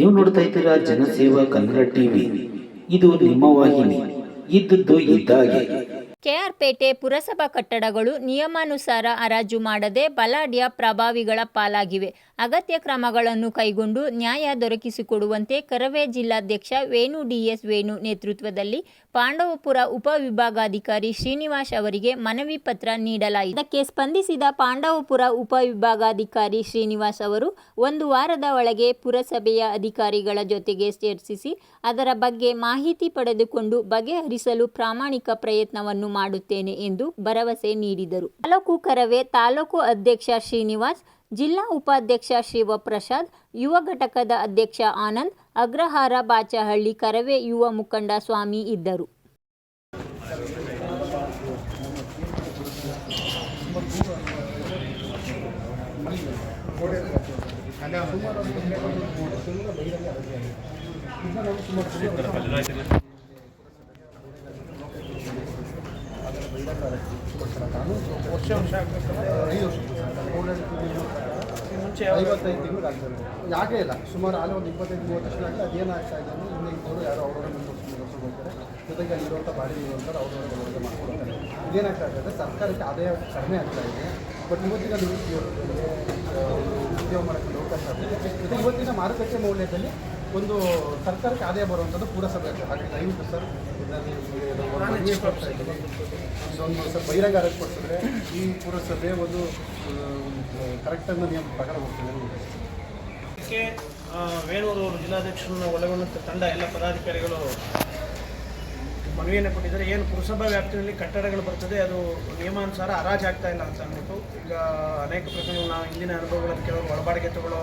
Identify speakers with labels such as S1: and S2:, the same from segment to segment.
S1: ನೀವು ನೋಡ್ತಾ ಇದ್ದೀರಾ ಜನಸೇವಾ ಕನ್ನಡ ಟಿವಿ. ಇದು ನಿಮ್ಮ ವಾಹಿನಿ. ಇದ್ದದ್ದು ಇದ್ದಾಗೆ.
S2: ಕೆಆರ್ಪೇಟೆ ಪುರಸಭಾ ಕಟ್ಟಡಗಳು ನಿಯಮಾನುಸಾರ ಹರಾಜು ಮಾಡದೆ ಬಲಾಢ್ಯ ಪ್ರಭಾವಿಗಳ ಪಾಲಾಗಿವೆ. ಅಗತ್ಯ ಕ್ರಮಗಳನ್ನು ಕೈಗೊಂಡು ನ್ಯಾಯ ದೊರಕಿಸಿಕೊಡುವಂತೆ ಕರವೇ ಜಿಲ್ಲಾಧ್ಯಕ್ಷ ವೇಣು ಡಿಎಸ್ ವೇಣು ನೇತೃತ್ವದಲ್ಲಿ ಪಾಂಡವಪುರ ಉಪವಿಭಾಗಾಧಿಕಾರಿ ಶ್ರೀನಿವಾಸ್ ಅವರಿಗೆ ಮನವಿ ಪತ್ರ ನೀಡಲಾಯಿತು. ಇದಕ್ಕೆ ಸ್ಪಂದಿಸಿದ ಪಾಂಡವಪುರ ಉಪವಿಭಾಗಾಧಿಕಾರಿ ಶ್ರೀನಿವಾಸ್ ಅವರು 1 ವಾರದ ಒಳಗೆ ಪುರಸಭೆಯ ಅಧಿಕಾರಿಗಳ ಜೊತೆಗೆ ಚರ್ಚಿಸಿ ಅದರ ಬಗ್ಗೆ ಮಾಹಿತಿ ಪಡೆದುಕೊಂಡು ಬಗೆಹರಿಸಲು ಪ್ರಾಮಾಣಿಕ ಪ್ರಯತ್ನವನ್ನು ಮಾಡುತ್ತೇನೆ ಎಂದು ಭರವಸೆ ನೀಡಿದರು. ತಾಲೂಕು ಕರವೇ ತಾಲೂಕು ಅಧ್ಯಕ್ಷ ಶ್ರೀನಿವಾಸ್, ಜಿಲ್ಲಾ ಉಪಾಧ್ಯಕ್ಷ ಶಿವಪ್ರಸಾದ್, ಯುವ ಘಟಕದ ಅಧ್ಯಕ್ಷ ಆನಂದ್, ಅಗ್ರಹಾರ ಬಾಚಹಳ್ಳಿ ಕರವೇ ಯುವ ಮುಖಂಡ ಸ್ವಾಮಿ ಇದ್ದರು.
S3: ಮುಂಚೆ 55 ತಿಂಗಳು ಆಗ್ತದೆ, ಯಾಕೆ ಇಲ್ಲ ಸುಮಾರು ಅಲ್ಲಿ ಒಂದು 25-30 ವರ್ಷ ಆಗಲಿ. ಅದೇನಾಗ್ತಾ ಇದೆ ಅಂದರೆ ಇನ್ನೂ ಇದ್ದವರು ಯಾರೋ ಅವರವರ ಮುಂದುವರ್ಸ್ಕೊಳ್ತಾರೆ, ಜೊತೆಗೆ ಅಲ್ಲಿರುವಂಥ ಬಾಡಿ ಇರುವಂಥ ಅವರವರ ಮಾಡ್ಕೊಳ್ತಾರೆ. ಇದೇನಾಗ್ತಾ ಇದೆ, ಸರ್ಕಾರಕ್ಕೆ ಆದಾಯ ಕಡಿಮೆ ಆಗ್ತಾ ಇದೆ. ಬಟ್ ಇವತ್ತಿನ ಉದ್ಯೋಗ ಮಾಡೋಕ್ಕೆ ಅವಕಾಶ ಆಗ್ತದೆ. ಜೊತೆಗೆ ಇವತ್ತಿನ ಮಾರುಕಟ್ಟೆ ಮೌಲ್ಯದಲ್ಲಿ ಒಂದು ಸರ್ಕಾರಕ್ಕೆ ಆದಾಯ ಬರುವಂಥದ್ದು ಪುರಸಭೆ ಆಗ್ತದೆ. ಹಾಗಾಗಿ ದಯವಿಟ್ಟು ಸರ್ ಇದೊಂದು ಸರ್ ಬಹಿರಂಗ ಪಡಿಸಿದ್ರೆ ಈ ಪುರಸಭೆ ಒಂದು ಕರೆಕ್ಟನ್ನು ನಿಯಮ ಪ್ರಕಾರ ಹೋಗ್ತದೆ.
S4: ಇದಕ್ಕೆ ವೇಣೂರವರು ಜಿಲ್ಲಾಧ್ಯಕ್ಷರನ್ನು ಒಳಗೊಂಡ ತಂಡ ಎಲ್ಲ ಪದಾಧಿಕಾರಿಗಳು ಮನವಿಯನ್ನು ಕೊಟ್ಟಿದ್ದಾರೆ. ಏನು ಪುರಸಭಾ ವ್ಯಾಪ್ತಿಯಲ್ಲಿ ಕಟ್ಟಡಗಳು ಬರ್ತದೆ ಅದು ನಿಯಮಾನುಸಾರ ಹರಾಜು ಆಗ್ತಾ ಇಲ್ಲ ಅಂತ ಅಂದ್ಬಿಟ್ಟು ಈಗ ಅನೇಕ ಪ್ರಕರಣಗಳು ನಾವು ಹಿಂದಿನ ಅನುಭವಗಳಲ್ಲಿ ಕೆಲವರು ಒಳಬಾಡಿಗೆ ತಗೊಳ್ಳೋ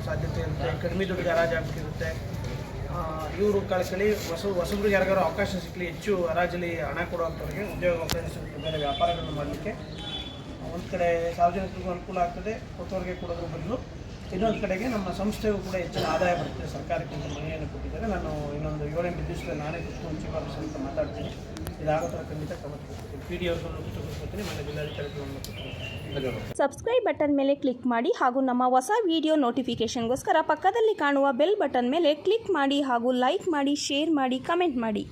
S4: ಸಾಧ್ಯತೆ ಇರುತ್ತೆ, ಕಡಿಮೆ ದುಡ್ಡಿಗೆ ಹರಾಜು ಆಗ್ತಿರುತ್ತೆ. ಇವರು ಕಳಿಸಲಿ ಹೊಸಬ್ರಿಗೆ ಯಾರಿಗಾರು ಅವಕಾಶ ಸಿಕ್ಕಲಿ, ಹೆಚ್ಚು ಹರಾಜಲ್ಲಿ ಹಣ ಕೊಡುವಂಥವ್ರಿಗೆ ಉದ್ಯೋಗ ಅವಕಾಶ ಬೇರೆ ವ್ಯಾಪಾರಗಳನ್ನು ಮಾಡಲಿಕ್ಕೆ ಒಂದು ಕಡೆ ಸಾರ್ವಜನಿಕರಿಗೂ ಅನುಕೂಲ ಆಗ್ತದೆ, ಕೊಟ್ಟವರಿಗೆ ಕೊಡೋದ್ರ ಬದಲು ಇನ್ನೊಂದು ಕಡೆಗೆ ನಮ್ಮ ಸಂಸ್ಥೆಗೂ ಕೂಡ ಹೆಚ್ಚಿನ ಆದಾಯ ಬರ್ತದೆ. ಸರ್ಕಾರಕ್ಕೆ ಮನೆಯನ್ನು ಕೊಟ್ಟಿದ್ದಾರೆ. ನಾನು ಇನ್ನೊಂದು 7-8 ದಿವಸದಲ್ಲಿ ನಾನೇ ಕುತ್ಕೊಂಡು ಚೀಫ್ ಆಫೀಸರ್ ಅಂತ ಮಾತಾಡ್ತೀನಿ. ಇದಾಗೋ ಥರ ಖಂಡಿತ ಕ್ರಮ ತಗೊಳ್ತೀನಿ. ಪಿ ಡಿ ಅವ್ರನ್ನು ಕೂತ್ಕೊಳ್ತೀನಿ, ಮನೆ ಜಿಲ್ಲಾಧಿಕಾರಿಗಳನ್ನು.
S5: ಸಬ್ಸ್ಕ್ರೈಬ್ ಬಟನ್ ಮೇಲೆ ಕ್ಲಿಕ್ ಮಾಡಿ ಹಾಗೂ ನಮ್ಮ ಹೊಸ ವಿಡಿಯೋ ನೋಟಿಫಿಕೇಷನ್ಗೋಸ್ಕರ ಪಕ್ಕದಲ್ಲಿ ಕಾಣುವ ಬೆಲ್ ಬಟನ್ ಮೇಲೆ ಕ್ಲಿಕ್ ಮಾಡಿ ಹಾಗೂ ಲೈಕ್ ಮಾಡಿ, ಶೇರ್ ಮಾಡಿ, ಕಮೆಂಟ್ ಮಾಡಿ.